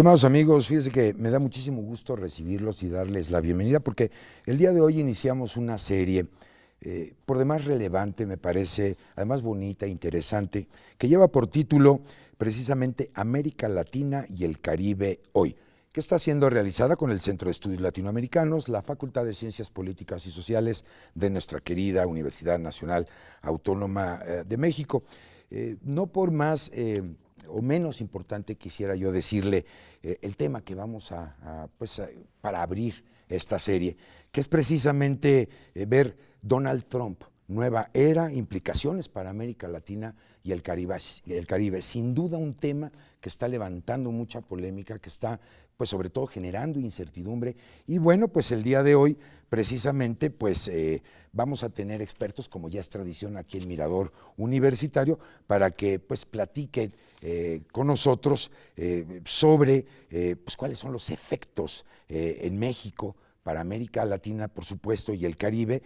Estimados amigos, fíjense que me da muchísimo gusto recibirlos y darles la bienvenida porque el día de hoy iniciamos una serie por demás relevante, me parece, además bonita, interesante, que lleva por título precisamente América Latina y el Caribe hoy, que está siendo realizada con el Centro de Estudios Latinoamericanos, la Facultad de Ciencias Políticas y Sociales de nuestra querida Universidad Nacional Autónoma de México. No por más o menos importante quisiera yo decirle el tema que vamos para abrir esta serie, que es precisamente ver Donald Trump, nueva era, implicaciones para América Latina y el Caribe. Sin duda un tema que está levantando mucha polémica, que está pues sobre todo generando incertidumbre. Y bueno, pues el día de hoy precisamente pues vamos a tener expertos, como ya es tradición aquí en Mirador Universitario, para que pues platiquen con nosotros sobre pues cuáles son los efectos en México, para América Latina, por supuesto, y el Caribe,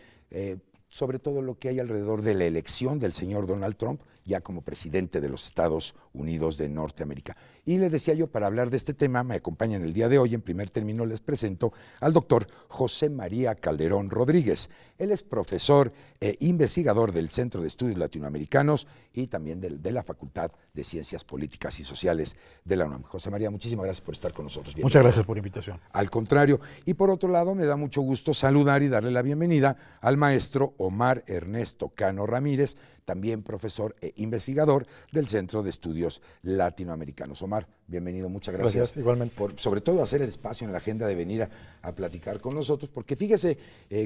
sobre todo lo que hay alrededor de la elección del señor Donald Trump, ya como presidente de los Estados Unidos de Norteamérica. Y les decía yo, para hablar de este tema, me acompañan el día de hoy, en primer término les presento al doctor José María Calderón Rodríguez. Él es profesor e investigador del Centro de Estudios Latinoamericanos y también de la Facultad de Ciencias Políticas y Sociales de la UNAM. José María, muchísimas gracias por estar con nosotros. Muchas gracias por la invitación. Al contrario. Y por otro lado, me da mucho gusto saludar y darle la bienvenida al maestro Omar Ernesto Cano Ramírez, también profesor e investigador del Centro de Estudios Latinoamericanos. Omar, bienvenido, muchas gracias. Gracias, igualmente. Por sobre todo hacer el espacio en la agenda de venir a platicar con nosotros, porque fíjese,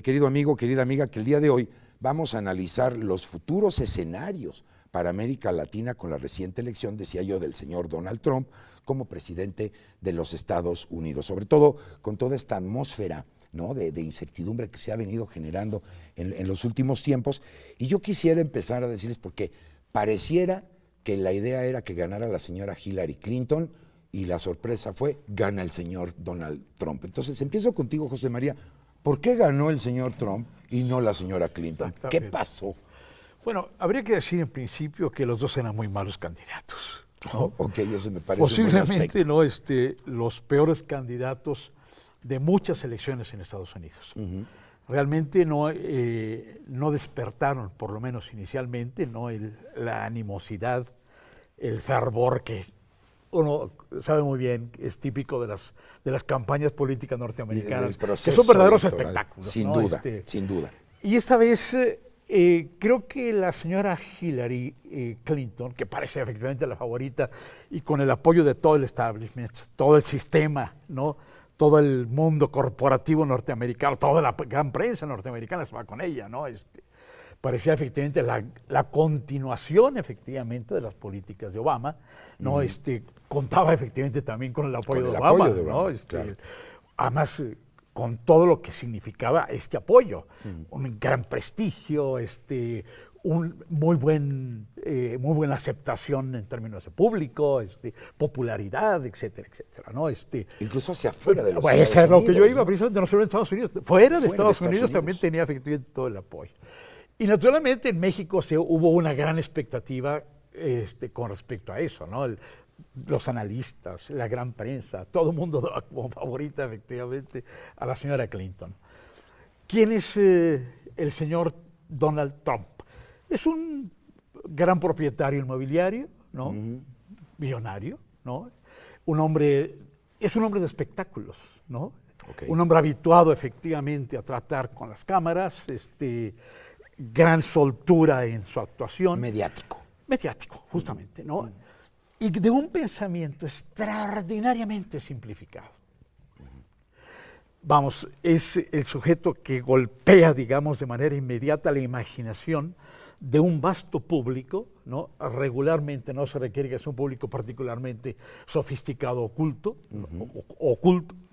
querido amigo, querida amiga, que el día de hoy vamos a analizar los futuros escenarios para América Latina con la reciente elección, decía yo, del señor Donald Trump como presidente de los Estados Unidos, sobre todo con toda esta atmósfera, ¿no?, de incertidumbre que se ha venido generando en los últimos tiempos. Y yo quisiera empezar a decirles, porque pareciera que la idea era que ganara la señora Hillary Clinton y la sorpresa fue, gana el señor Donald Trump. Entonces empiezo contigo, José María. ¿Por qué ganó el señor Trump y no la señora Clinton? ¿Qué pasó? Bueno, habría que decir en principio que los dos eran muy malos candidatos, ¿no? Ok, eso me parece posiblemente, ¿no?, los peores candidatos de muchas elecciones en Estados Unidos. Realmente no despertaron, por lo menos inicialmente, ¿no?, la animosidad, el fervor que uno sabe muy bien es típico de las campañas políticas norteamericanas, que son verdaderos espectáculos. Sin ¿no? duda, sin duda. Y esta vez creo que la señora Hillary Clinton, que parece efectivamente la favorita, y con el apoyo de todo el establishment, todo el sistema, ¿no?, todo el mundo corporativo norteamericano, toda la gran prensa norteamericana se va con ella, ¿no? Parecía efectivamente la continuación efectivamente de las políticas de Obama, ¿no? Contaba efectivamente también con el apoyo de Obama, ¿no? Claro. Además, con todo lo que significaba este apoyo, un gran prestigio, muy buena aceptación en términos de público, popularidad, etcétera, etcétera, ¿no? Incluso hacia afuera de los Estados Unidos. Eso es lo que yo iba, precisamente, no solo en Estados Unidos, fuera de Estados Unidos también tenía efectivamente todo el apoyo. Y naturalmente en México hubo una gran expectativa con respecto a eso, ¿no? Los analistas, la gran prensa, todo el mundo daba como favorita efectivamente a la señora Clinton. ¿Quién es el señor Donald Trump? Es un gran propietario inmobiliario, ¿no? Millonario, ¿no? Es un hombre de espectáculos, ¿no? Okay. Un hombre habituado efectivamente a tratar con las cámaras, gran soltura en su actuación. Mediático, justamente, ¿no? Y de un pensamiento extraordinariamente simplificado. Vamos, es el sujeto que golpea, digamos, de manera inmediata la imaginación de un vasto público, ¿no? Regularmente no se requiere que sea un público particularmente sofisticado, oculto,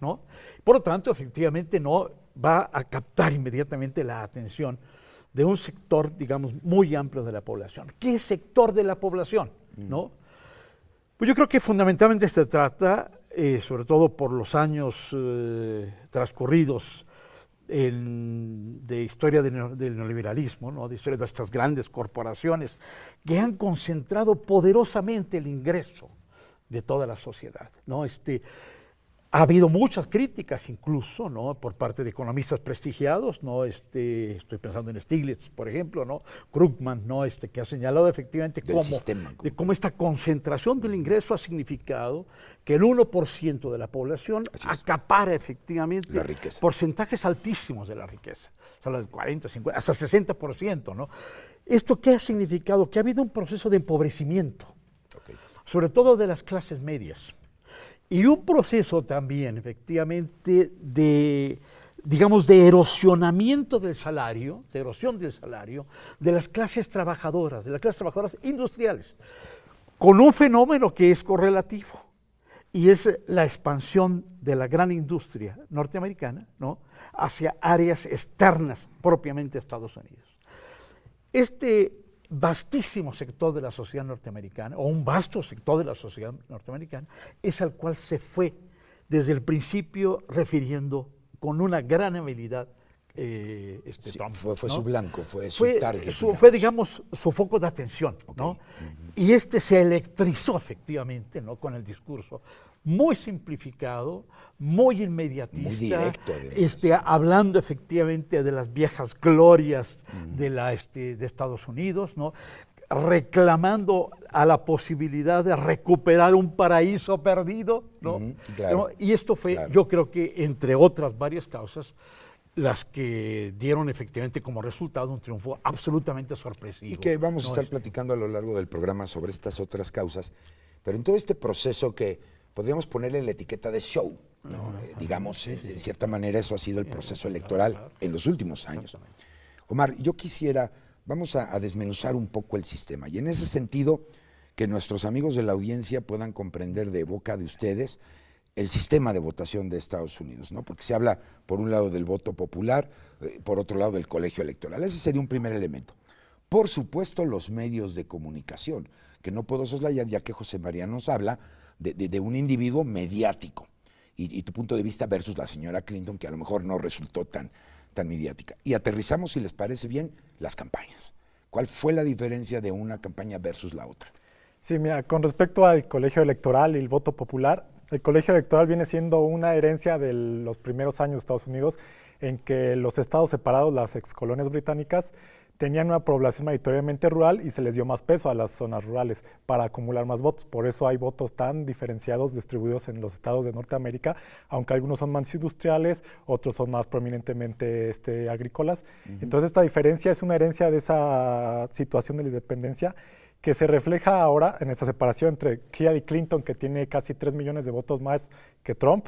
¿no? Por lo tanto, efectivamente, no va a captar inmediatamente la atención de un sector, digamos, muy amplio de la población. ¿Qué sector de la población? ¿No? Pues yo creo que fundamentalmente se trata, sobre todo por los años transcurridos de historia del neoliberalismo, ¿no?, de historia de estas grandes corporaciones que han concentrado poderosamente el ingreso de toda la sociedad, ¿no? Ha habido muchas críticas incluso, ¿no? Por parte de economistas prestigiados, ¿no? Estoy pensando en Stiglitz, por ejemplo, ¿no? Krugman, ¿no? Que ha señalado efectivamente cómo esta concentración del ingreso ha significado que el 1% de la población acapara efectivamente la riqueza, porcentajes altísimos de la riqueza. Se habla del 40, 50, hasta 60%, ¿no? ¿Esto qué ha significado? Que ha habido un proceso de empobrecimiento, sobre todo de las clases medias. Y un proceso también, efectivamente, de erosionamiento del salario, de erosión del salario, de las clases trabajadoras industriales, con un fenómeno que es correlativo, y es la expansión de la gran industria norteamericana, ¿no?, hacia áreas externas propiamente a Estados Unidos. Este vastísimo sector de la sociedad norteamericana, o un vasto sector de la sociedad norteamericana, es al cual se fue desde el principio refiriendo con una gran habilidad Trump. Fue ¿no? su blanco, fue su target. Fue, digamos, su foco de atención, ¿no? Y se electrizó efectivamente, ¿no?, con el discurso muy simplificado, muy inmediatista, muy directo, hablando efectivamente de las viejas glorias de Estados Unidos, ¿no?, reclamando a la posibilidad de recuperar un paraíso perdido, ¿no? Claro, y esto fue, yo creo que entre otras varias causas, las que dieron efectivamente como resultado un triunfo absolutamente sorpresivo. Y que vamos a estar platicando a lo largo del programa sobre estas otras causas, pero en todo este proceso que podríamos ponerle la etiqueta de show, ¿no? Digamos, de cierta manera eso ha sido el proceso electoral en los últimos años. Omar, yo quisiera, vamos a desmenuzar un poco el sistema, y en ese sentido, que nuestros amigos de la audiencia puedan comprender de boca de ustedes el sistema de votación de Estados Unidos, ¿no? Porque se habla, por un lado, del voto popular, por otro lado, del colegio electoral. Ese sería un primer elemento. Por supuesto, los medios de comunicación, que no puedo soslayar, ya que José María nos habla de un individuo mediático, y tu punto de vista versus la señora Clinton, que a lo mejor no resultó tan mediática. Y aterrizamos, si les parece bien, las campañas. ¿Cuál fue la diferencia de una campaña versus la otra? Sí, mira, con respecto al colegio electoral y el voto popular, el colegio electoral viene siendo una herencia de los primeros años de Estados Unidos, en que los estados separados, las excolonias británicas, tenían una población mayoritariamente rural y se les dio más peso a las zonas rurales para acumular más votos. Por eso hay votos tan diferenciados distribuidos en los estados de Norteamérica, aunque algunos son más industriales, otros son más prominentemente agrícolas. Entonces esta diferencia es una herencia de esa situación de la independencia que se refleja ahora en esta separación entre Hillary Clinton, que tiene casi 3 millones de votos más que Trump,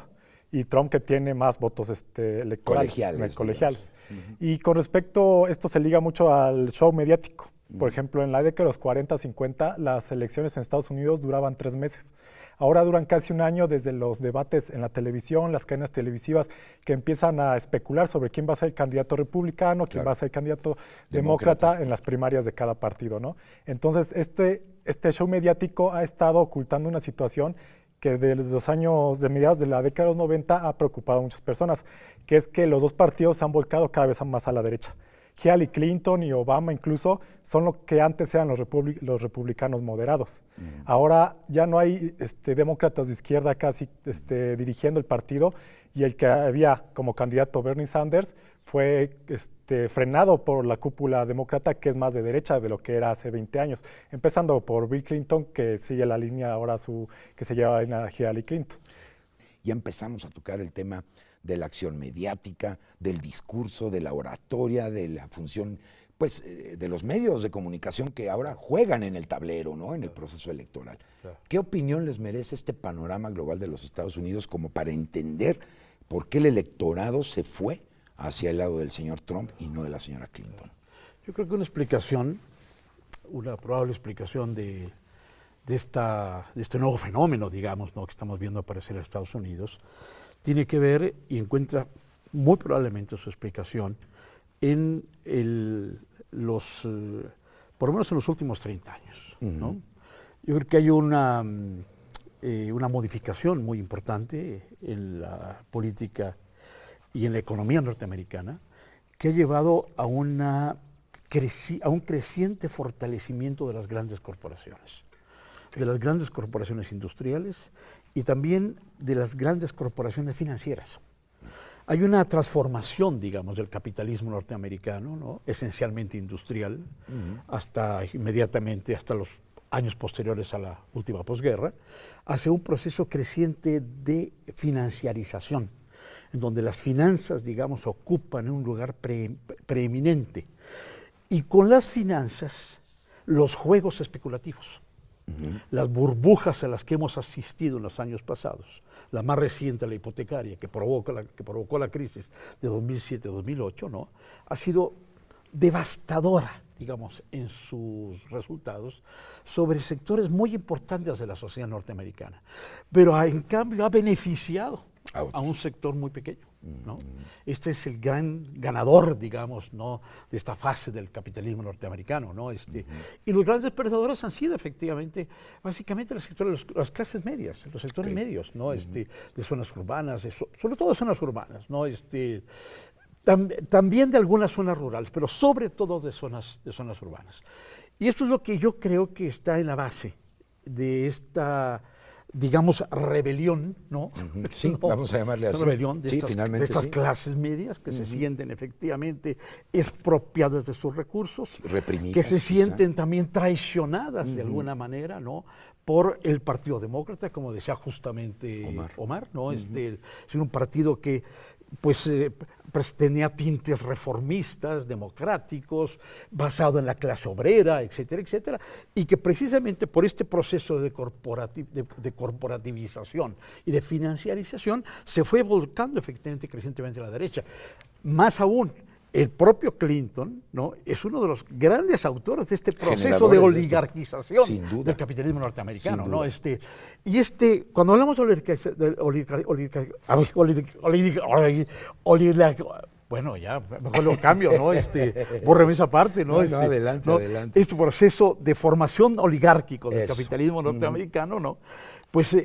y Trump, que tiene más votos electorales, colegiales. Y con respecto, esto se liga mucho al show mediático. Por ejemplo, en la década de los 40, 50, las elecciones en Estados Unidos duraban 3 meses. Ahora duran casi un año, desde los debates en la televisión, las cadenas televisivas que empiezan a especular sobre quién va a ser el candidato republicano, quién va a ser el candidato demócrata en las primarias de cada partido, ¿no? Entonces, este show mediático ha estado ocultando una situación que desde los años de mediados de la década de los 90 ha preocupado a muchas personas, que es que los dos partidos se han volcado cada vez más a la derecha. Hillary Clinton y Obama incluso son lo que antes eran los republicanos moderados. Ahora ya no hay demócratas de izquierda casi dirigiendo el partido, y el que había como candidato Bernie Sanders fue frenado por la cúpula demócrata, que es más de derecha de lo que era hace 20 años, empezando por Bill Clinton, que sigue la línea ahora que se lleva a Hillary Clinton. Ya empezamos a tocar el tema de la acción mediática, del discurso, de la oratoria, de la función, pues, de los medios de comunicación que ahora juegan en el tablero, ¿no?, en el proceso electoral. ¿Qué opinión les merece este panorama global de los Estados Unidos como para entender por qué el electorado se fue hacia el lado del señor Trump y no de la señora Clinton? Yo creo que una probable explicación de este nuevo fenómeno, digamos, ¿no?, que estamos viendo aparecer en Estados Unidos, tiene que ver, y encuentra muy probablemente su explicación en por lo menos en los últimos 30 años, ¿no? Yo creo que hay una modificación muy importante en la política y en la economía norteamericana, que ha llevado a un creciente fortalecimiento de las grandes corporaciones. de las grandes corporaciones industriales y también de las grandes corporaciones financieras. Hay una transformación, digamos, del capitalismo norteamericano, ¿no? Esencialmente industrial, hasta inmediatamente, hasta los años posteriores a la última posguerra, hacia un proceso creciente de financiarización, en donde las finanzas, digamos, ocupan un lugar preeminente. Y con las finanzas, los juegos especulativos, las burbujas a las que hemos asistido en los años pasados, la más reciente, la hipotecaria, que provocó la crisis de 2007-2008, ¿no? Ha sido devastadora, digamos, en sus resultados sobre sectores muy importantes de la sociedad norteamericana, pero en cambio ha beneficiado a un sector muy pequeño, ¿no? Este es el gran ganador, digamos, ¿no?, de esta fase del capitalismo norteamericano, ¿no? Y los grandes perdedores han sido efectivamente, básicamente las clases medias, los sectores medios, ¿no? De zonas urbanas, sobre todo zonas urbanas, ¿no? También de algunas zonas rurales, pero sobre todo de zonas urbanas. Y esto es lo que yo creo que está en la base de esta, digamos, rebelión, ¿no? Sí, ¿no? Vamos a llamarle así. Rebelión de sí, estas clases medias que se sienten efectivamente expropiadas de sus recursos, reprimidas, que se sienten también traicionadas de alguna manera, ¿no?, por el Partido Demócrata, como decía justamente Omar, ¿no? Es un partido que pues tenía tintes reformistas, democráticos, basado en la clase obrera, etcétera, etcétera, y que precisamente por este proceso de corporativización y de financiarización se fue volcando efectivamente crecientemente a la derecha. Más aún, el propio Clinton, ¿no?, es uno de los grandes autores de este proceso de oligarquización del capitalismo norteamericano, ¿no? Cuando hablamos de bueno, ya, mejor lo cambio, ¿no? Bórreme esa parte, ¿no? Adelante. Este proceso de formación oligárquico del capitalismo norteamericano, ¿no?, pues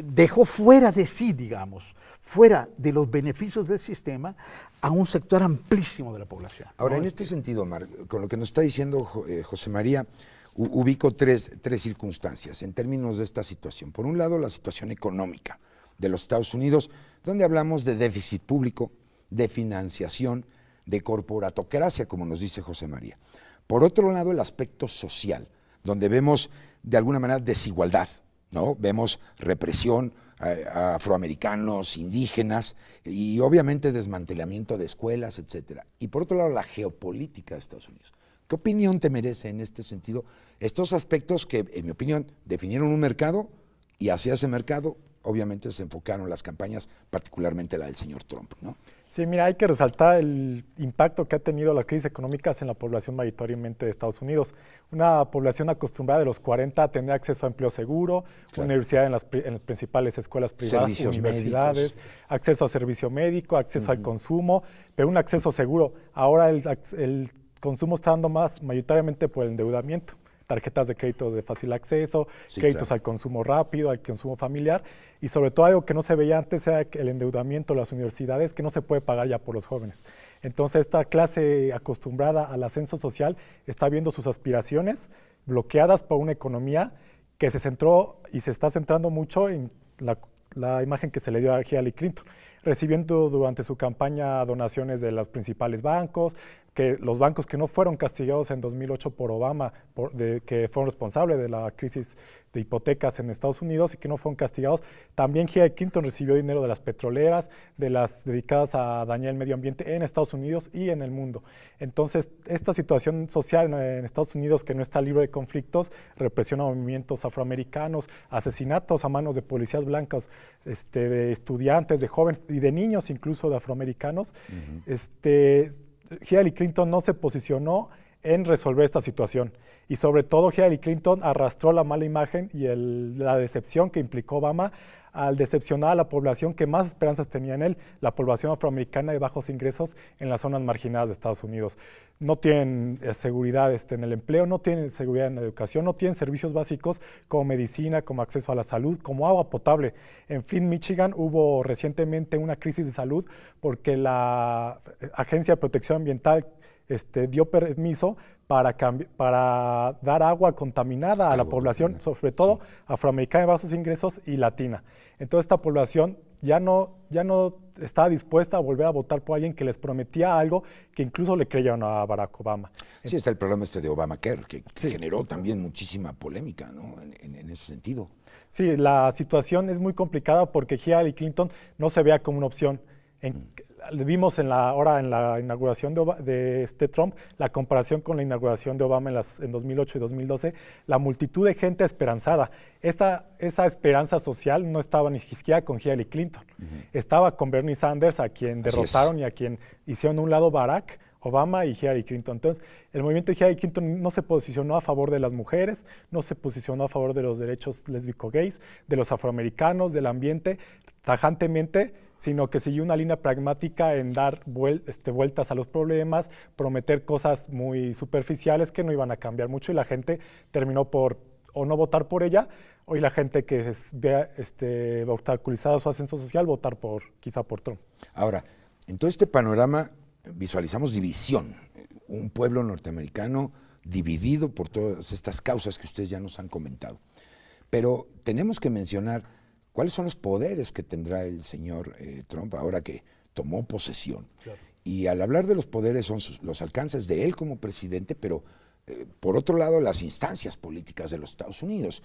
dejó fuera de sí, digamos, fuera de los beneficios del sistema, a un sector amplísimo de la población. Ahora, en este sentido, Omar, con lo que nos está diciendo José María, ubico tres circunstancias en términos de esta situación. Por un lado, la situación económica de los Estados Unidos, donde hablamos de déficit público, de financiación, de corporatocracia, como nos dice José María. Por otro lado, el aspecto social, donde vemos de alguna manera desigualdad, ¿no? Vemos represión a afroamericanos, indígenas y obviamente desmantelamiento de escuelas, etcétera. Y por otro lado, la geopolítica de Estados Unidos. ¿Qué opinión te merece en este sentido estos aspectos que, en mi opinión, definieron un mercado y hacia ese mercado obviamente se enfocaron las campañas, particularmente la del señor Trump, ¿no? Sí, mira, hay que resaltar el impacto que ha tenido la crisis económica en la población mayoritariamente de Estados Unidos. Una población acostumbrada de los 40 a tener acceso a empleo seguro, universidad en las principales escuelas privadas, servicios universidades, médicos, acceso a servicio médico, acceso al consumo, pero un acceso seguro. Ahora el consumo está dando más mayoritariamente por el endeudamiento. Tarjetas de crédito de fácil acceso, créditos al consumo rápido, al consumo familiar, y sobre todo algo que no se veía antes era el endeudamiento de las universidades, que no se puede pagar ya por los jóvenes. Entonces esta clase acostumbrada al ascenso social está viendo sus aspiraciones bloqueadas por una economía que se centró y se está centrando mucho en la imagen que se le dio a Hillary Clinton, recibiendo durante su campaña donaciones de los principales bancos, que los bancos que no fueron castigados en 2008 por Obama, que fueron responsables de la crisis de hipotecas en Estados Unidos y que no fueron castigados. También Hillary Clinton recibió dinero de las petroleras, de las dedicadas a dañar el medio ambiente en Estados Unidos y en el mundo. Entonces, esta situación social en Estados Unidos, que no está libre de conflictos, represión a movimientos afroamericanos, asesinatos a manos de policías blancos, de estudiantes, de jóvenes y de niños incluso de afroamericanos, Hillary Clinton no se posicionó en resolver esta situación. Y sobre todo Hillary Clinton arrastró la mala imagen y la decepción que implicó Obama al decepcionar a la población que más esperanzas tenía en él, la población afroamericana de bajos ingresos en las zonas marginadas de Estados Unidos. No tienen seguridad en el empleo, no tienen seguridad en la educación, no tienen servicios básicos como medicina, como acceso a la salud, como agua potable. En Flint, Michigan, hubo recientemente una crisis de salud porque la Agencia de Protección Ambiental dio permiso para dar agua contaminada a la población, sobre todo afroamericana de bajos ingresos y latina. Entonces esta población ya no estaba dispuesta a volver a votar por alguien que les prometía algo que incluso le creyeron a Barack Obama. Sí, está el programa de Obamacare, que generó también muchísima polémica, ¿no? En ese sentido. Sí, la situación es muy complicada porque Hillary Clinton no se vea como una opción. Vimos ahora en la inauguración de Trump, la comparación con la inauguración de Obama en 2008 y 2012, la multitud de gente esperanzada. Esa esperanza social no estaba ni siquiera con Hillary Clinton. Estaba con Bernie Sanders, a quien derrotaron y a quien hicieron a un lado Barack Obama y Hillary Clinton. Entonces, el movimiento de Hillary Clinton no se posicionó a favor de las mujeres, no se posicionó a favor de los derechos lésbico-gays, de los afroamericanos, del ambiente, tajantemente, sino que siguió una línea pragmática en dar vueltas a los problemas, prometer cosas muy superficiales que no iban a cambiar mucho, y la gente terminó por o no votar por ella, o y la gente que vea obstaculizado su ascenso social, quizá por Trump. Ahora, en todo este panorama visualizamos división, un pueblo norteamericano dividido por todas estas causas que ustedes ya nos han comentado. Pero tenemos que mencionar cuáles son los poderes que tendrá el señor Trump ahora que tomó posesión. Claro. Y al hablar de los poderes son los alcances de él como presidente, pero por otro lado las instancias políticas de los Estados Unidos.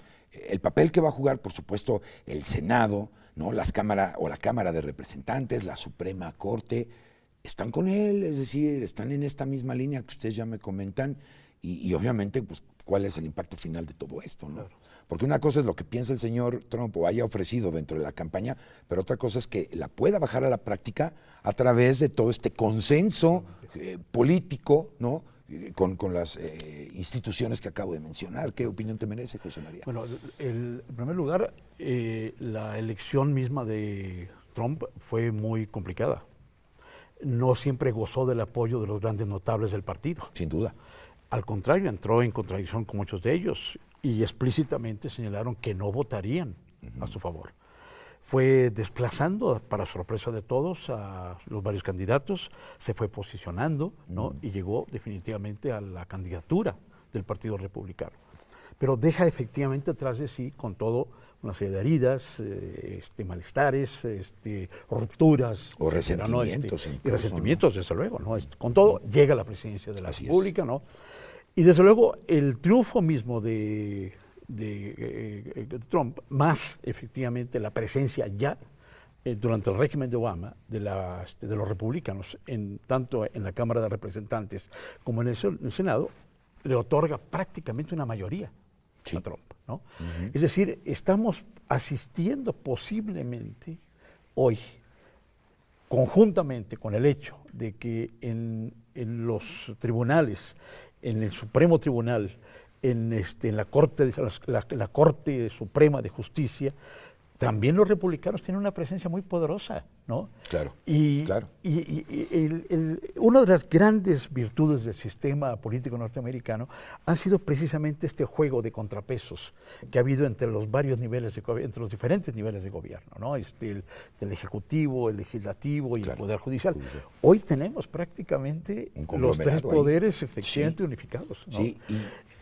El papel que va a jugar, por supuesto, el Senado, ¿no? la Cámara de Representantes, la Suprema Corte, están con él, es decir, están en esta misma línea que ustedes ya me comentan, y obviamente, pues, cuál es el impacto final de todo esto, ¿no? Claro. Porque una cosa es lo que piensa el señor Trump o haya ofrecido dentro de la campaña, pero otra cosa es que la pueda bajar a la práctica a través de todo este consenso político, ¿no? Con las instituciones que acabo de mencionar. ¿Qué opinión te merece, José María? Bueno, en primer lugar, la elección misma de Trump fue muy complicada. No siempre gozó del apoyo de los grandes notables del partido. Sin duda. Al contrario, entró en contradicción con muchos de ellos y explícitamente señalaron que no votarían a su favor. Fue desplazando, para sorpresa de todos, a los varios candidatos, se fue posicionando, ¿no? Y llegó definitivamente a la candidatura del Partido Republicano. Pero deja efectivamente atrás de sí, con todo, una serie de heridas, malestares, rupturas. O resentimientos. Y resentimientos, ¿no? Desde luego, ¿no? Con todo, llega a la presidencia de la República, ¿no? Y desde luego, el triunfo mismo de Trump, más efectivamente la presencia ya durante el régimen de Obama de los republicanos, tanto en la Cámara de Representantes como en el Senado, le otorga prácticamente una mayoría a Trump, ¿no? Es decir, estamos asistiendo posiblemente hoy, conjuntamente con el hecho de que en los tribunales, en el Supremo Tribunal, en la Corte Suprema de Justicia, también los republicanos tienen una presencia muy poderosa, ¿no? Claro, claro. Una de las grandes virtudes del sistema político norteamericano ha sido precisamente este juego de contrapesos que ha habido entre los varios niveles, entre los diferentes niveles de gobierno, ¿no? El Ejecutivo, el Legislativo y el Poder Judicial. Hoy tenemos prácticamente los tres poderes efectivamente unificados, ¿no? Sí,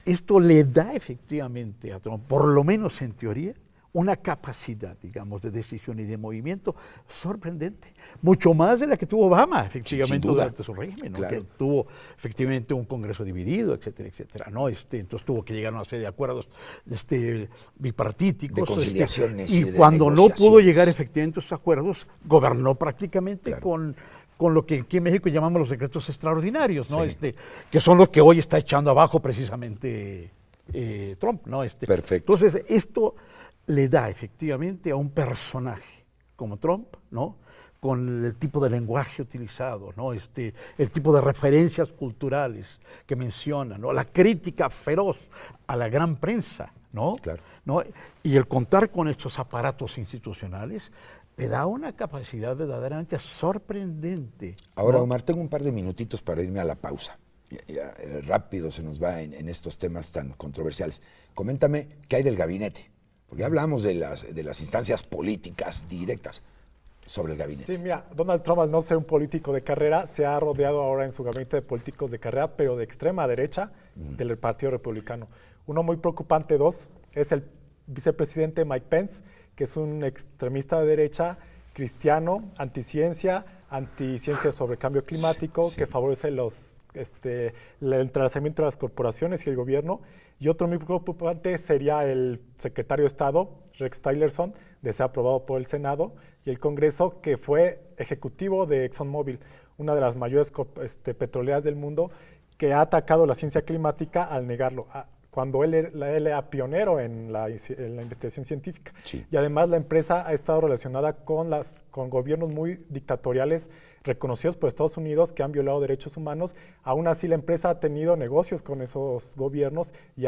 esto le da efectivamente a Trump, por lo menos en teoría, una capacidad, digamos, de decisión y de movimiento sorprendente, mucho más de la que tuvo Obama, efectivamente, durante su régimen, ¿no? Claro. Que tuvo efectivamente un Congreso dividido, etcétera, etcétera, ¿no? Entonces tuvo que llegar a una serie de acuerdos bipartíticos. De conciliaciones y cuando no pudo llegar efectivamente a esos acuerdos, gobernó prácticamente con lo que aquí en México llamamos los decretos extraordinarios, ¿no? Sí. Que son los que hoy está echando abajo precisamente Trump, ¿no? Perfecto. Entonces, esto le da efectivamente a un personaje como Trump, ¿no? Con el tipo de lenguaje utilizado, ¿no? El tipo de referencias culturales que menciona, ¿no? La crítica feroz a la gran prensa, ¿no? Claro. ¿No? Y el contar con estos aparatos institucionales le da una capacidad verdaderamente sorprendente. Ahora, ¿no? Omar, tengo un par de minutitos para irme a la pausa. Ya, rápido se nos va en estos temas tan controversiales. Coméntame qué hay del gabinete. Porque hablamos de las instancias políticas directas. sobre el gabinete. Sí, mira, Donald Trump, al no ser un político de carrera, se ha rodeado ahora en su gabinete de políticos de carrera, pero de extrema derecha del Partido Republicano. Uno muy preocupante, dos, es el vicepresidente Mike Pence, que es un extremista de derecha, cristiano, anticiencia sobre cambio climático, Sí. que favorece el entrelazamiento de las corporaciones y el gobierno. Y otro muy preocupante sería el secretario de Estado, Rex Tillerson, de ser aprobado por el Senado y el Congreso, que fue ejecutivo de ExxonMobil, una de las mayores petroleras del mundo, que ha atacado la ciencia climática al negarlo, cuando él era pionero en la investigación científica. Sí. Y además la empresa ha estado relacionada con gobiernos muy dictatoriales reconocidos por Estados Unidos que han violado derechos humanos. Aún así la empresa ha tenido negocios con esos gobiernos y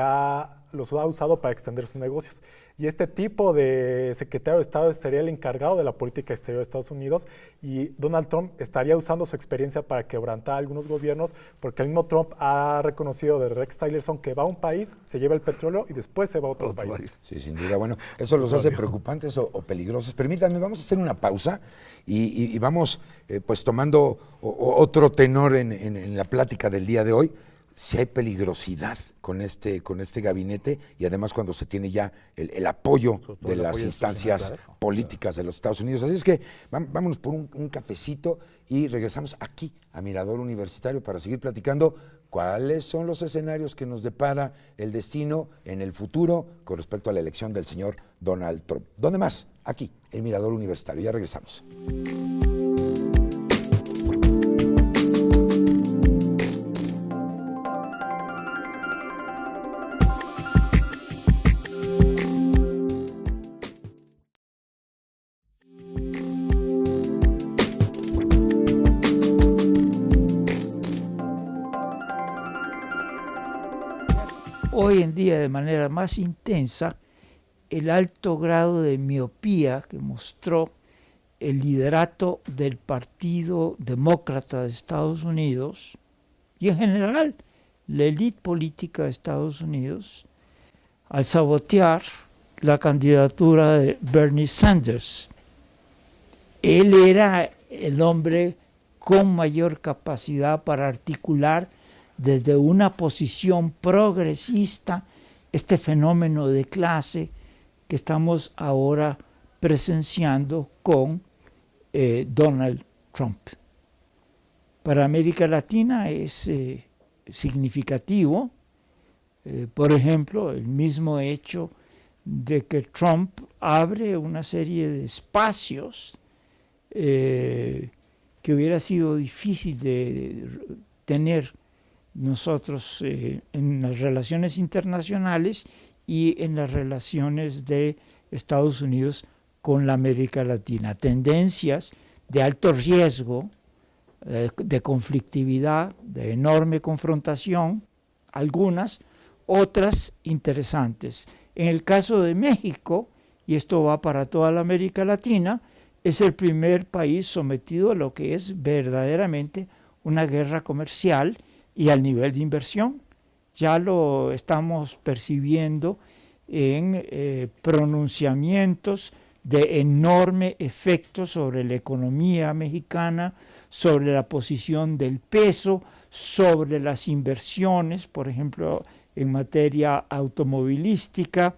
los ha usado para extender sus negocios. Y este tipo de secretario de Estado sería el encargado de la política exterior de Estados Unidos, y Donald Trump estaría usando su experiencia para quebrantar a algunos gobiernos, porque el mismo Trump ha reconocido de Rex Tillerson que va a un país, se lleva el petróleo y después se va a otro país. Sí, sin duda. Bueno, eso los hace preocupantes o peligrosos. Permítanme, vamos a hacer una pausa y vamos pues tomando otro tenor en la plática del día de hoy. Si hay peligrosidad con este gabinete, y además cuando se tiene ya el apoyo de las instancias políticas de los Estados Unidos. Así es que vámonos por un cafecito y regresamos aquí a Mirador Universitario para seguir platicando cuáles son los escenarios que nos depara el destino en el futuro con respecto a la elección del señor Donald Trump. ¿Dónde más? Aquí, en Mirador Universitario. Ya regresamos. Hoy en día, de manera más intensa, el alto grado de miopía que mostró el liderato del Partido Demócrata de Estados Unidos y en general la élite política de Estados Unidos al sabotear la candidatura de Bernie Sanders. Él era el hombre con mayor capacidad para articular desde una posición progresista este fenómeno de clase que estamos ahora presenciando con Donald Trump. Para América Latina es significativo, por ejemplo, el mismo hecho de que Trump abre una serie de espacios que hubiera sido difícil de tener nosotros en las relaciones internacionales y en las relaciones de Estados Unidos con la América Latina. Tendencias de alto riesgo, de conflictividad, de enorme confrontación, algunas, otras interesantes. En el caso de México, y esto va para toda la América Latina, es el primer país sometido a lo que es verdaderamente una guerra comercial y al nivel de inversión. Ya lo estamos percibiendo en pronunciamientos de enorme efecto sobre la economía mexicana, sobre la posición del peso, sobre las inversiones, por ejemplo, en materia automovilística.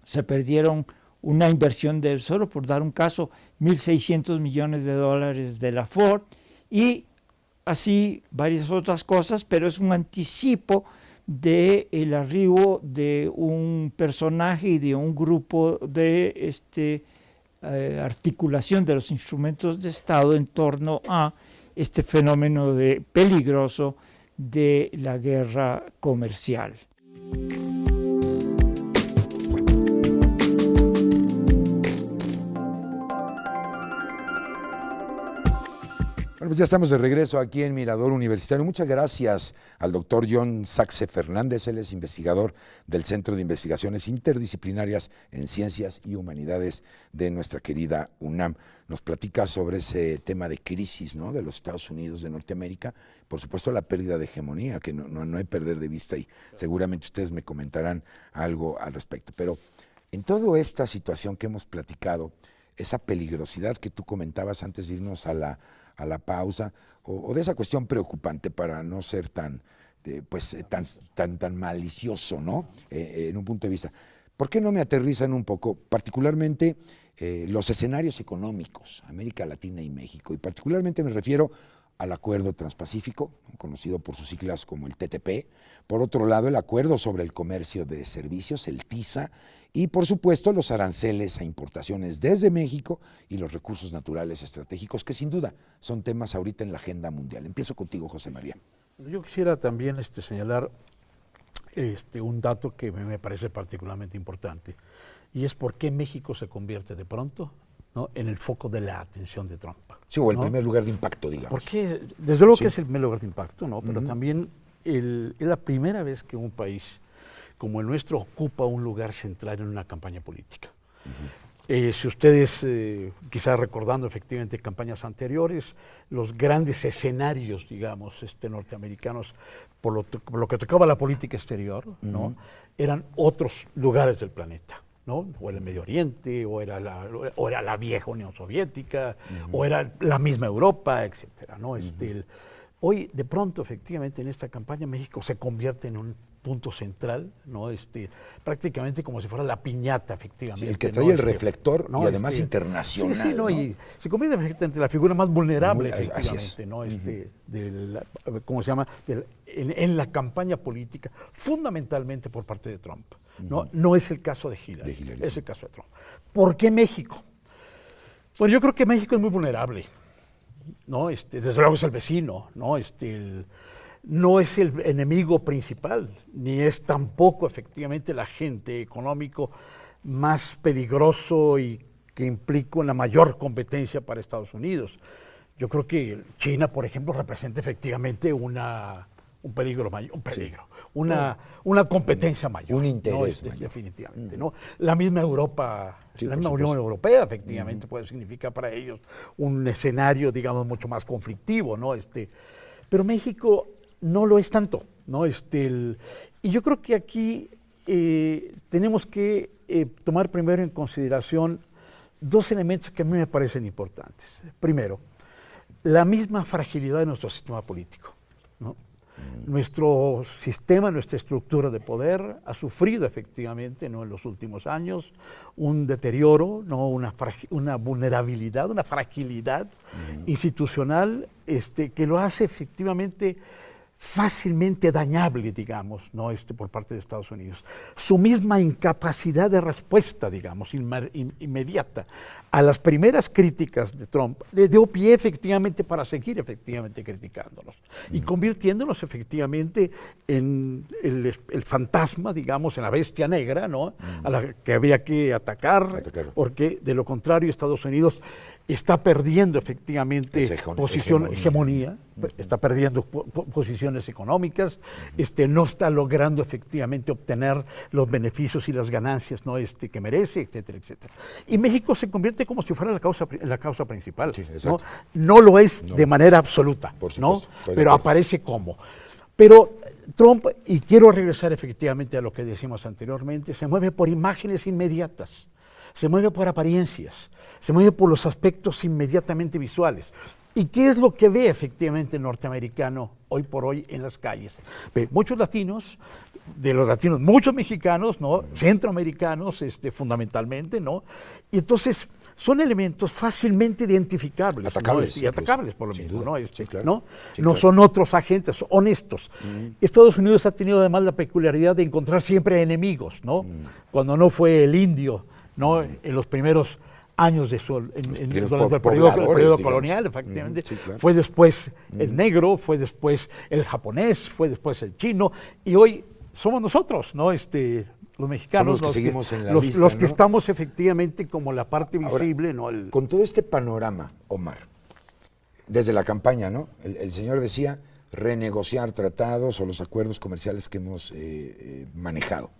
Se perdieron una inversión de, solo por dar un caso, 1.600 millones de dólares de la Ford, y así varias otras cosas, pero es un anticipo del arribo de un personaje y de un grupo de articulación de los instrumentos de Estado en torno a este fenómeno peligroso de la guerra comercial. Bueno, pues ya estamos de regreso aquí en Mirador Universitario. Muchas gracias al doctor John Saxe Fernández. Él es investigador del Centro de Investigaciones Interdisciplinarias en Ciencias y Humanidades de nuestra querida UNAM. Nos platica sobre ese tema de crisis, ¿no?, de los Estados Unidos de Norteamérica. Por supuesto, la pérdida de hegemonía, que no hay que perder de vista, y seguramente ustedes me comentarán algo al respecto. Pero en toda esta situación que hemos platicado, esa peligrosidad que tú comentabas antes de irnos a la pausa, o de esa cuestión preocupante para no ser tan malicioso, ¿no? En un punto de vista. ¿Por qué no me aterrizan un poco, particularmente los escenarios económicos, América Latina y México? Y particularmente me refiero al Acuerdo Transpacífico, conocido por sus siglas como el TTP, por otro lado el Acuerdo sobre el Comercio de Servicios, el TISA, y por supuesto los aranceles a importaciones desde México y los recursos naturales estratégicos, que sin duda son temas ahorita en la agenda mundial. Empiezo contigo, José María. Yo quisiera también señalar un dato que me parece particularmente importante, y es por qué México se convierte de pronto, ¿no?, en el foco de la atención de Trump. Sí, o el ¿no? primer lugar de impacto, digamos. Porque, desde luego Sí. que es el primer lugar de impacto, ¿no? Pero también es la primera vez que un país como el nuestro ocupa un lugar central en una campaña política. Si ustedes, quizás recordando efectivamente campañas anteriores, los grandes escenarios, digamos, norteamericanos, por lo que tocaba la política exterior, ¿no?, eran otros lugares del planeta, ¿no? O era el Medio Oriente, o era la vieja Unión Soviética, o era la misma Europa, etcétera, ¿no? Hoy, de pronto, efectivamente, en esta campaña, México se convierte en un punto central, ¿no? Prácticamente como si fuera la piñata, efectivamente. Sí, el que trae, ¿no?, el reflector, ¿no?, y además internacional. Sí, ¿no? ¿no? Y se convierte efectivamente en la figura más vulnerable, efectivamente, así es. ¿no? ¿Cómo se llama? En la campaña política, fundamentalmente por parte de Trump, ¿no? No es el caso de Hillary, es el caso de Trump. ¿Por qué México? Bueno, yo creo que México es muy vulnerable, ¿no? Desde luego es el vecino, ¿no? No es el enemigo principal, ni es tampoco efectivamente el agente económico más peligroso y que implica una mayor competencia para Estados Unidos. Yo creo que China, por ejemplo, representa efectivamente un peligro mayor, una competencia mayor. Un interés ¿no? mayor. Definitivamente, ¿no? La misma Europa, Sí, la por misma supuesto. Unión Europea, efectivamente, puede significar para ellos un escenario, digamos, mucho más conflictivo, ¿no? Pero México no lo es tanto, ¿no? Y yo creo que aquí tenemos que tomar primero en consideración dos elementos que a mí me parecen importantes. Primero, la misma fragilidad de nuestro sistema político, ¿no? Nuestro sistema, nuestra estructura de poder ha sufrido efectivamente, ¿no?, en los últimos años un deterioro, ¿no?, una vulnerabilidad, una fragilidad institucional que lo hace efectivamente fácilmente dañable, digamos, ¿no?, por parte de Estados Unidos. Su misma incapacidad de respuesta, digamos, inmediata a las primeras críticas de Trump le dio pie efectivamente para seguir efectivamente criticándolos y convirtiéndolos efectivamente en el fantasma, digamos, en la bestia negra, ¿no?, a la que había que atacar, porque de lo contrario Estados Unidos está perdiendo efectivamente hegemonía, está perdiendo posiciones económicas, no está logrando efectivamente obtener los beneficios y las ganancias, ¿no?, que merece, etcétera, etcétera. Y México se convierte como si fuera la causa principal. Sí, ¿no? No lo es de manera absoluta, por ¿no? supuesto, Pero aparece como. Pero Trump, y quiero regresar efectivamente a lo que decimos anteriormente, se mueve por imágenes inmediatas. Se mueve por apariencias, se mueve por los aspectos inmediatamente visuales. ¿Y qué es lo que ve efectivamente el norteamericano hoy por hoy en las calles? Ve muchos latinos, de los latinos, muchos mexicanos, ¿no?, centroamericanos fundamentalmente, ¿no? Y entonces son elementos fácilmente identificables. Atacables. ¿no? Y atacables por lo Sin mismo, duda. ¿no? Sí, claro. ¿no? Sí, No claro. son otros agentes honestos. Estados Unidos ha tenido además la peculiaridad de encontrar siempre enemigos, ¿no? Cuando no fue el indio, ¿no?, en los primeros años durante el periodo colonial, efectivamente. Sí, claro. Fue después el negro, fue después el japonés, fue después el chino, y hoy somos nosotros, ¿no? Los mexicanos, Somos los que seguimos en la los lista, que ¿no? estamos efectivamente como la parte Ahora, visible, ¿no? Con todo este panorama, Omar, desde la campaña, ¿no? El señor decía renegociar tratados o los acuerdos comerciales que hemos manejado.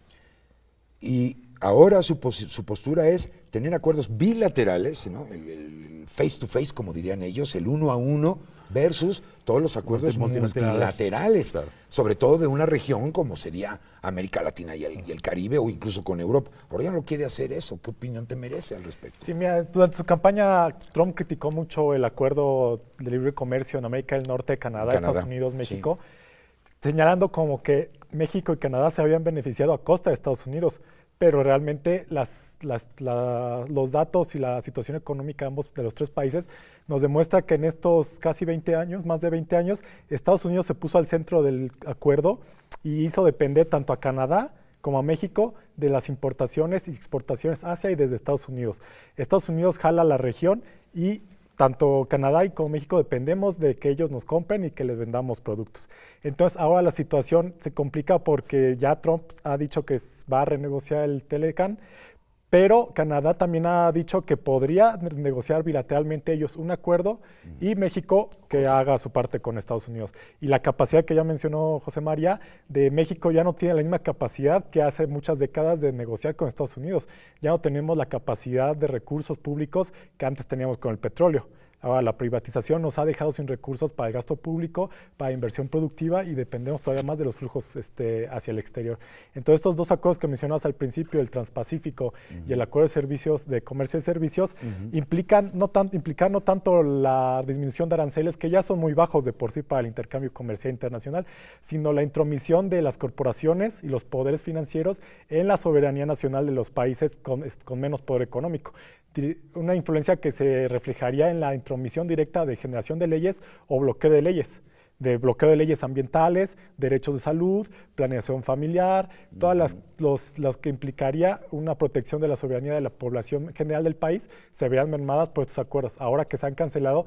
Y ahora su postura es tener acuerdos bilaterales, ¿no?, el face to face, como dirían ellos, el uno a uno, versus todos los acuerdos multilaterales, claro. sobre todo de una región como sería América Latina y el Caribe o incluso con Europa. Ahora ya no quiere hacer eso. ¿Qué opinión te merece al respecto? Sí, mira, durante su campaña Trump criticó mucho el acuerdo de libre comercio en América del Norte, Canadá, Estados Unidos, México, señalando como que México y Canadá se habían beneficiado a costa de Estados Unidos, pero realmente los datos y la situación económica de los tres países nos demuestra que en estos casi 20 años, más de 20 años, Estados Unidos se puso al centro del acuerdo y hizo depender tanto a Canadá como a México de las importaciones y exportaciones hacia y desde Estados Unidos. Estados Unidos jala la región y tanto Canadá y como México dependemos de que ellos nos compren y que les vendamos productos. Entonces ahora la situación se complica porque ya Trump ha dicho que va a renegociar el Telecan, pero Canadá también ha dicho que podría negociar bilateralmente ellos un acuerdo y México que haga su parte con Estados Unidos. Y la capacidad que ya mencionó José María, de México ya no tiene la misma capacidad que hace muchas décadas de negociar con Estados Unidos. Ya no tenemos la capacidad de recursos públicos que antes teníamos con el petróleo. Ahora, la privatización nos ha dejado sin recursos para el gasto público, para inversión productiva y dependemos todavía más de los flujos hacia el exterior. Entonces, estos dos acuerdos que mencionabas al principio, el Transpacífico y el Acuerdo de Servicios, de Comercio y Servicios, implican no tanto la disminución de aranceles, que ya son muy bajos de por sí para el intercambio comercial internacional, sino la intromisión de las corporaciones y los poderes financieros en la soberanía nacional de los países con menos poder económico. Una influencia que se reflejaría en la intromisión directa de generación de leyes o bloqueo de leyes ambientales, derechos de salud, planeación familiar, todas las que implicaría una protección de la soberanía de la población general del país se verían mermadas por estos acuerdos. Ahora que se han cancelado,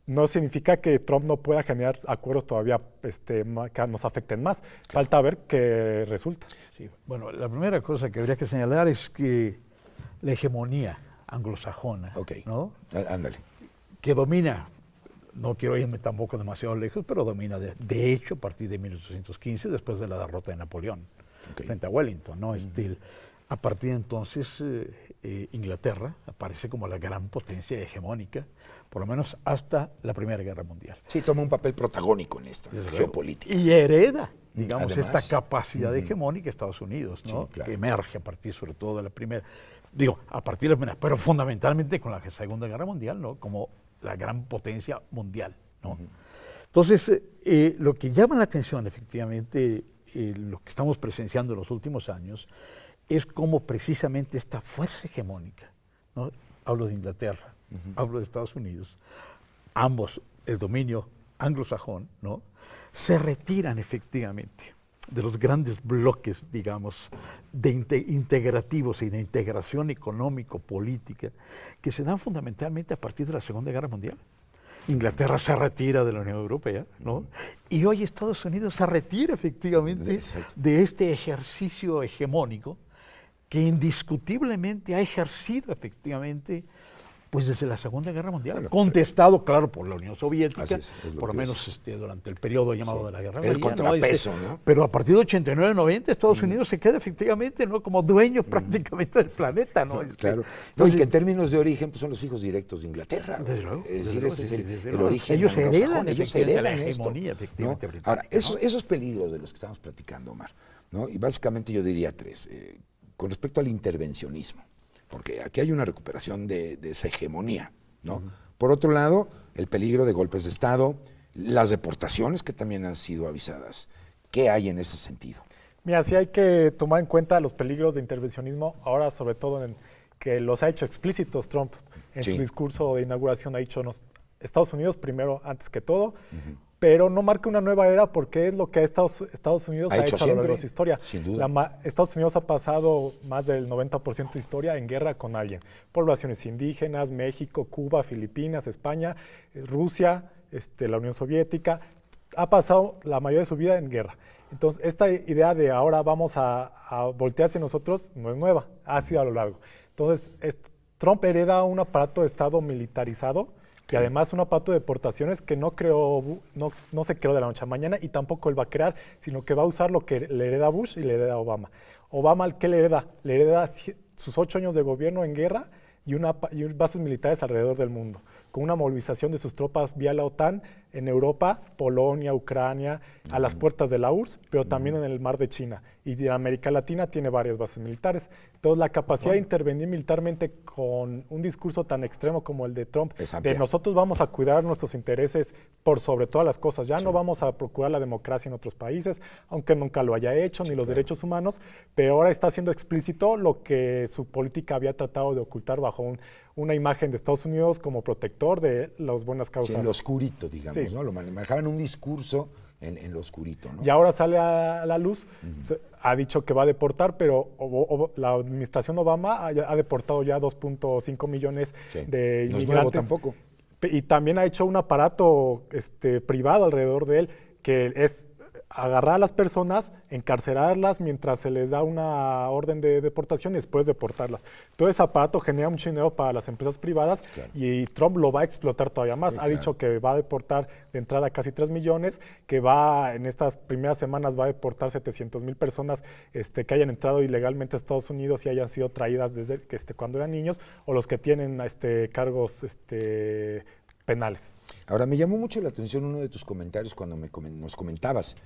no significa que Trump no pueda generar acuerdos todavía que nos afecten más. Falta ver qué resulta. Sí. Bueno, la primera cosa que habría que señalar es que la hegemonía anglosajona, ¿no? Ándale. Que domina, no quiero irme tampoco demasiado lejos, pero domina de hecho a partir de 1815, después de la derrota de Napoleón frente a Wellington, ¿no? A partir de entonces Inglaterra aparece como la gran potencia hegemónica, por lo menos hasta la Primera Guerra Mundial. Sí, toma un papel protagónico en esta geopolítica. Y hereda, digamos, además, esta capacidad hegemónica de Estados Unidos, ¿no? Sí, claro. Que emerge a partir sobre todo de la primera, a partir de la primera, pero fundamentalmente con la Segunda Guerra Mundial, ¿no? Como la gran potencia mundial, ¿no? Entonces, lo que llama la atención, efectivamente, lo que estamos presenciando en los últimos años, es cómo precisamente esta fuerza hegemónica, ¿no? Hablo de Inglaterra, hablo de Estados Unidos, ambos, el dominio anglosajón, ¿no? Se retiran efectivamente de los grandes bloques, digamos, de integrativos y de integración económico-política que se dan fundamentalmente a partir de la Segunda Guerra Mundial. Inglaterra se retira de la Unión Europea, ¿no? Y hoy Estados Unidos se retira efectivamente de este ejercicio hegemónico que indiscutiblemente ha ejercido efectivamente pues desde la Segunda Guerra Mundial, claro, contestado, claro, por la Unión Soviética, por lo menos durante el periodo llamado de la Guerra Fría. El contrapeso, ¿no? Pero a partir de 89-90, Estados Unidos se queda efectivamente, ¿no?, como dueño prácticamente del planeta, ¿no? Claro. No, y que en términos de origen pues, son los hijos directos de Inglaterra. Desde luego. Es decir, ese es el origen. Ellos heredan la hegemonía, efectivamente. ¿No? Ahora, esos peligros de los que estamos platicando, Omar, ¿no? Y básicamente yo diría tres. Con respecto al intervencionismo, porque aquí hay una recuperación de esa hegemonía, ¿no? Por otro lado, el peligro de golpes de Estado, las deportaciones que también han sido avisadas. ¿Qué hay en ese sentido? Mira, sí hay que tomar en cuenta los peligros de intervencionismo, ahora sobre todo que los ha hecho explícitos Trump. En su discurso de inauguración ha dicho Estados Unidos primero, antes que todo, pero no marca una nueva era porque es lo que Estados Unidos ha hecho a lo largo de su historia. Sin duda. Estados Unidos ha pasado más del 90% de historia en guerra con alguien. Poblaciones indígenas, México, Cuba, Filipinas, España, Rusia, la Unión Soviética. Ha pasado la mayoría de su vida en guerra. Entonces, esta idea de ahora vamos a voltear hacia nosotros no es nueva, ha sido a lo largo. Entonces, Trump hereda un aparato de Estado militarizado, y además un aparato de deportaciones que no se creó de la noche a mañana y tampoco él va a crear, sino que va a usar lo que le hereda Bush y le hereda Obama. Obama, ¿qué le hereda? Le hereda sus 8 años de gobierno en guerra y bases militares alrededor del mundo. con una movilización de sus tropas vía la OTAN en Europa, Polonia, Ucrania, a las puertas de la URSS, pero también en el mar de China. Y de América Latina tiene varias bases militares. Entonces, la capacidad de intervenir militarmente con un discurso tan extremo como el de Trump, de nosotros vamos a cuidar nuestros intereses por sobre todas las cosas, ya no vamos a procurar la democracia en otros países, aunque nunca lo haya hecho, ni los derechos humanos, pero ahora está haciendo explícito lo que su política había tratado de ocultar bajo una imagen de Estados Unidos como protector de las buenas causas. Sí, en lo oscurito, digamos, ¿no? Lo manejaban un discurso en lo oscurito, ¿no? Y ahora sale a la luz, ha dicho que va a deportar, pero la administración Obama ha deportado ya 2.5 millones de inmigrantes. No es nuevo tampoco. Y también ha hecho un aparato privado alrededor de él, que es agarrar a las personas, encarcelarlas mientras se les da una orden de deportación y después deportarlas. Todo ese aparato genera mucho dinero para las empresas privadas y Trump lo va a explotar todavía más. Ha dicho que va a deportar de entrada casi 3 millones, que en estas primeras semanas va a deportar 700,000 personas que hayan entrado ilegalmente a Estados Unidos y hayan sido traídas desde cuando eran niños, o los que tienen cargos penales. Ahora, me llamó mucho la atención uno de tus comentarios cuando nos comentabas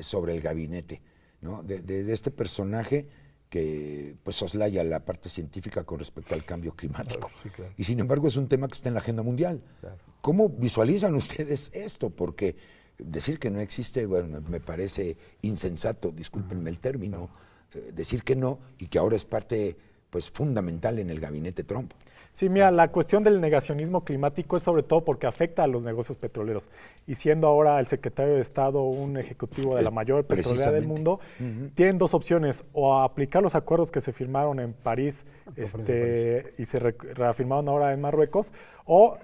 sobre el gabinete, ¿no? De este personaje que pues soslaya la parte científica con respecto al cambio climático. Claro. Y sin embargo es un tema que está en la agenda mundial. Claro. ¿Cómo visualizan ustedes esto? Porque decir que no existe, bueno, me parece insensato, discúlpenme el término, decir que no y que ahora es parte pues fundamental en el gabinete Trump. Sí, mira, la cuestión del negacionismo climático es sobre todo porque afecta a los negocios petroleros. Y siendo ahora el secretario de Estado un ejecutivo de la mayor petrolera del mundo, tienen dos opciones: o aplicar los acuerdos que se firmaron en París y se reafirmaron ahora en Marruecos, o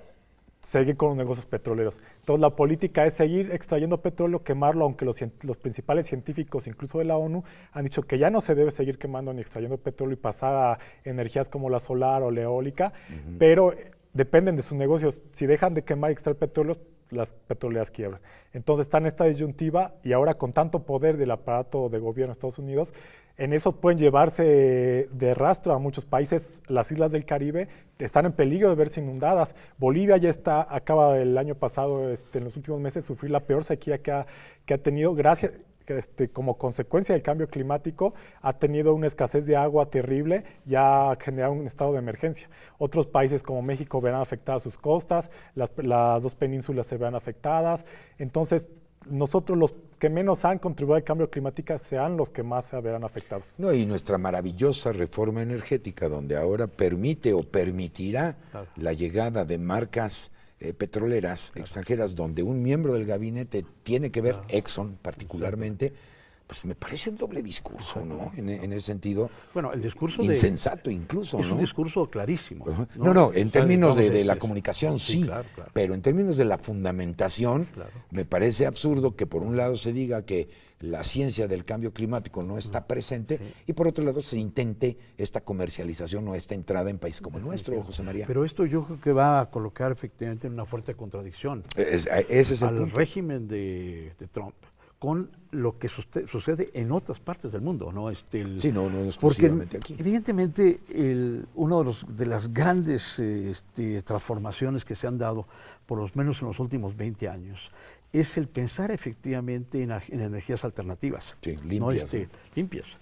seguir con los negocios petroleros. Entonces, la política es seguir extrayendo petróleo, quemarlo, aunque los principales científicos, incluso de la ONU, han dicho que ya no se debe seguir quemando ni extrayendo petróleo y pasar a energías como la solar o la eólica, pero dependen de sus negocios. Si dejan de quemar y extraer petróleo, las petroleras quiebran. Entonces está en esta disyuntiva, y ahora con tanto poder del aparato de gobierno de Estados Unidos, en eso pueden llevarse de rastro a muchos países. Las islas del Caribe están en peligro de verse inundadas. Bolivia ya acaba el año pasado, en los últimos meses, sufrir la peor sequía que ha tenido como consecuencia del cambio climático. Ha tenido una escasez de agua terrible y ha generado un estado de emergencia. Otros países como México verán afectadas sus costas, las dos penínsulas se verán afectadas. Entonces, nosotros, los que menos han contribuido al cambio climático, serán los que más se verán afectados. No, y nuestra maravillosa reforma energética, donde ahora permite o permitirá la llegada de marcas petroleras extranjeras, donde un miembro del gabinete tiene que ver, Exxon particularmente, pues me parece un doble discurso, ¿no? En ese sentido. Bueno, el discurso insensato incluso, es un discurso clarísimo. No, en términos de la comunicación sí, claro. Pero en términos de la fundamentación, me parece absurdo que por un lado se diga que la ciencia del cambio climático no está presente y por otro lado se intente esta comercialización o esta entrada en países como el nuestro, José María. Pero esto yo creo que va a colocar efectivamente en una fuerte contradicción ese es el al punto. Régimen de Trump, con lo que sucede en otras partes del mundo, ¿no? Sí, no exclusivamente aquí. Evidentemente, uno de las grandes transformaciones que se han dado, por lo menos en los últimos 20 años, es el pensar efectivamente en energías alternativas. Sí, limpias. ¿No? Limpias.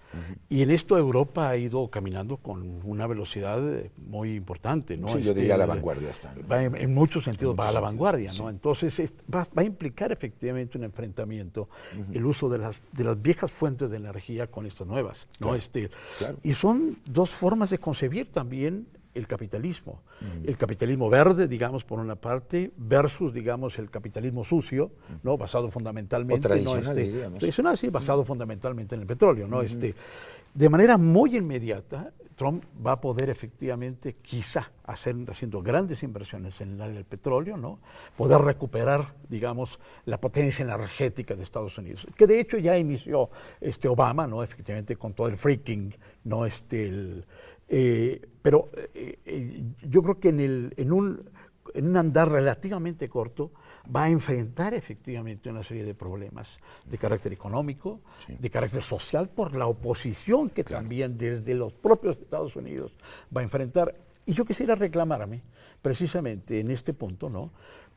Y en esto Europa ha ido caminando con una velocidad muy importante, ¿no? Sí, yo diría a la vanguardia está. En muchos sentidos va a la vanguardia, ¿no? Entonces va a implicar efectivamente un enfrentamiento, el uso de las viejas fuentes de energía con estas nuevas, ¿no? Claro. Y son dos formas de concebir también el capitalismo. El capitalismo verde, digamos, por una parte, versus, digamos, el capitalismo sucio, ¿no? Basado fundamentalmente... O tradicional, diríamos. Tradicional, sí, basado fundamentalmente en el petróleo, ¿no? De manera muy inmediata, Trump va a poder efectivamente, quizá, haciendo grandes inversiones en el área del petróleo, ¿no? Poder recuperar, digamos, la potencia energética de Estados Unidos, que de hecho ya inició Obama, ¿no? Efectivamente, con todo el fracking, ¿no? Pero yo creo que en un andar relativamente corto va a enfrentar efectivamente una serie de problemas de carácter económico, de carácter social, por la oposición que también desde los propios Estados Unidos va a enfrentar. Y yo quisiera reclamarme precisamente en este punto, ¿no?,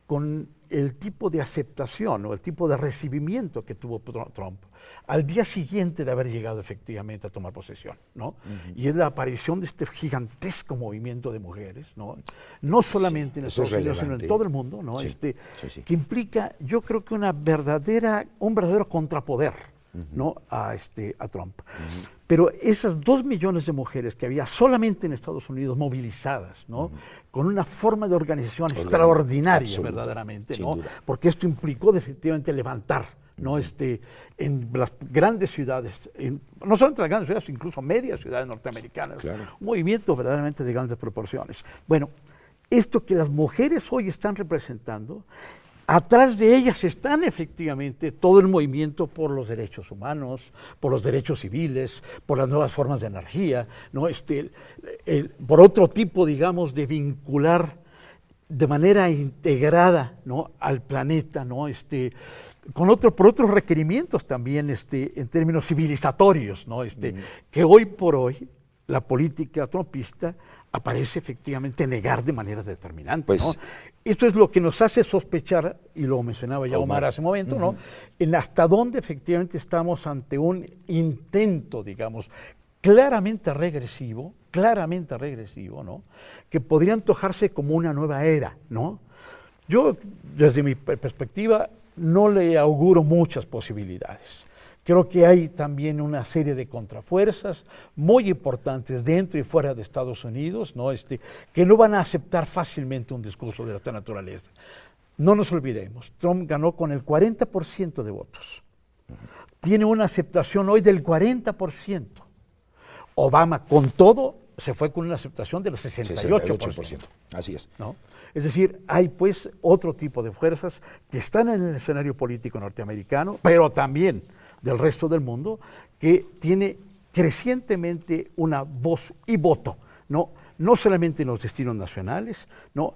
con el tipo de aceptación o el tipo de recibimiento que tuvo Trump al día siguiente de haber llegado efectivamente a tomar posesión, ¿no? Y es la aparición de este gigantesco movimiento de mujeres, ¿no? No solamente en Estados Unidos, sino en todo el mundo, ¿no? Que implica, yo creo que un verdadero contrapoder, ¿no?, a Trump. Pero esas 2 millones de mujeres que había solamente en Estados Unidos movilizadas, ¿no?, con una forma de organización extraordinaria, verdaderamente, ¿no?, porque esto implicó efectivamente levantar, ¿no?, en las grandes ciudades, no solamente las grandes ciudades, incluso medias ciudades norteamericanas, un movimiento verdaderamente de grandes proporciones. Bueno, esto que las mujeres hoy están representando, atrás de ellas están efectivamente todo el movimiento por los derechos humanos, por los derechos civiles, por las nuevas formas de energía, ¿no?, por otro tipo, digamos, de vincular de manera integrada, ¿no?, al planeta, ¿no?, por otros requerimientos también en términos civilizatorios, ¿no?, que hoy por hoy la política trumpista aparece efectivamente negar de manera determinante, pues, ¿no? Esto es lo que nos hace sospechar, y lo mencionaba ya Omar hace un momento, ¿no?, en hasta dónde efectivamente estamos ante un intento, digamos, claramente regresivo, ¿no?, que podría antojarse como una nueva era, ¿no? Yo, desde mi perspectiva, no le auguro muchas posibilidades. Creo que hay también una serie de contrafuerzas muy importantes dentro y fuera de Estados Unidos, ¿no?, que no van a aceptar fácilmente un discurso de esta naturaleza. No nos olvidemos, Trump ganó con el 40% de votos. Tiene una aceptación hoy del 40%. Obama, con todo, se fue con una aceptación del 68%. Así es. ¿No? Es decir, hay pues otro tipo de fuerzas que están en el escenario político norteamericano, pero también del resto del mundo, que tiene crecientemente una voz y voto, no solamente en los destinos nacionales,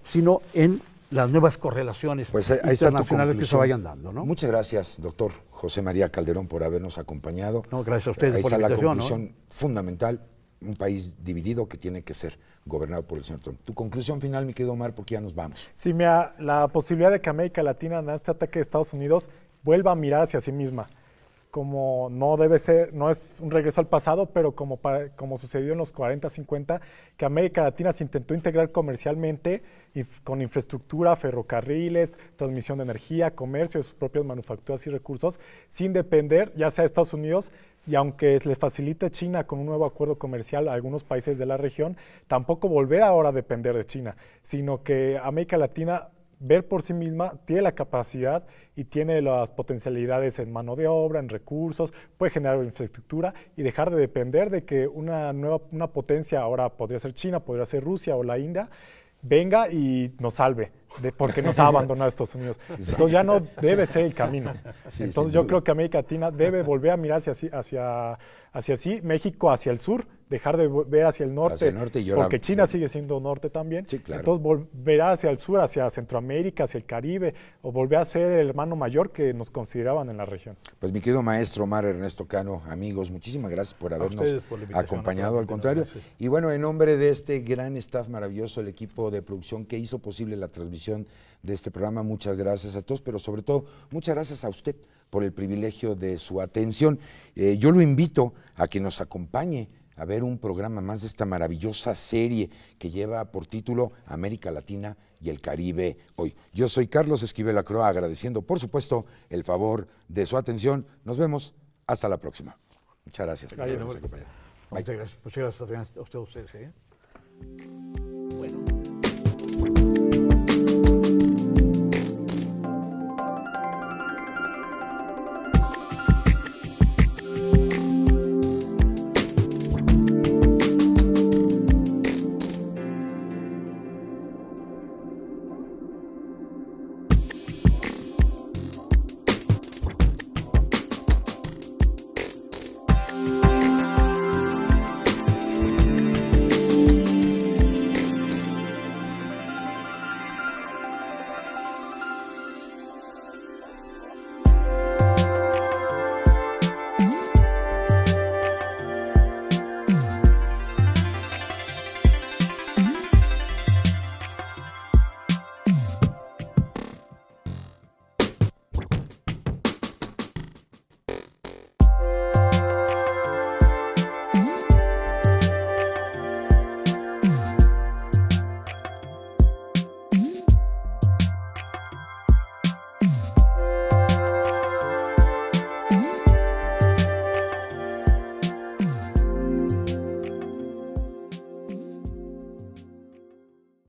sino en las nuevas correlaciones internacionales que se vayan dando, ¿no? Muchas gracias, doctor José María Calderón, por habernos acompañado. No, gracias a ustedes por la invitación. Ahí está la conclusión fundamental, un país dividido que tiene que ser gobernado por el señor Trump. Tu conclusión final, mi querido Omar, porque ya nos vamos. Sí, mira, la posibilidad de que América Latina, en este ataque de Estados Unidos, vuelva a mirar hacia sí misma. Como no debe ser, no es un regreso al pasado, pero como sucedió en los 40, 50, que América Latina se intentó integrar comercialmente y con infraestructura, ferrocarriles, transmisión de energía, comercio de sus propias manufacturas y recursos, sin depender ya sea de Estados Unidos, y aunque les facilite China con un nuevo acuerdo comercial a algunos países de la región, tampoco volver ahora a depender de China, sino que América Latina ver por sí misma, tiene la capacidad y tiene las potencialidades en mano de obra, en recursos, puede generar infraestructura y dejar de depender de que una potencia, ahora podría ser China, podría ser Rusia o la India, venga y nos salve, porque nos ha abandonado Estados Unidos. Entonces ya no debe ser el camino. Entonces yo creo que América Latina debe volver a mirar hacia sí, México hacia el sur, dejar de ver hacia el norte porque China sigue siendo norte también. Sí, claro. Entonces volverá hacia el sur, hacia Centroamérica, hacia el Caribe, o volver a ser el hermano mayor que nos consideraban en la región. Pues mi querido maestro Omar Ernesto Cano, amigos, muchísimas gracias por habernos acompañado, al contrario. Y bueno, en nombre de este gran staff maravilloso, el equipo de producción que hizo posible la transmisión de este programa, muchas gracias a todos, pero sobre todo, muchas gracias a usted por el privilegio de su atención. Yo lo invito a que nos acompañe a ver un programa más de esta maravillosa serie que lleva por título América Latina y el Caribe hoy. Yo soy Carlos Esquivel Acroa, agradeciendo por supuesto el favor de su atención. Nos vemos, hasta la próxima. Muchas gracias. Muchas gracias a ustedes.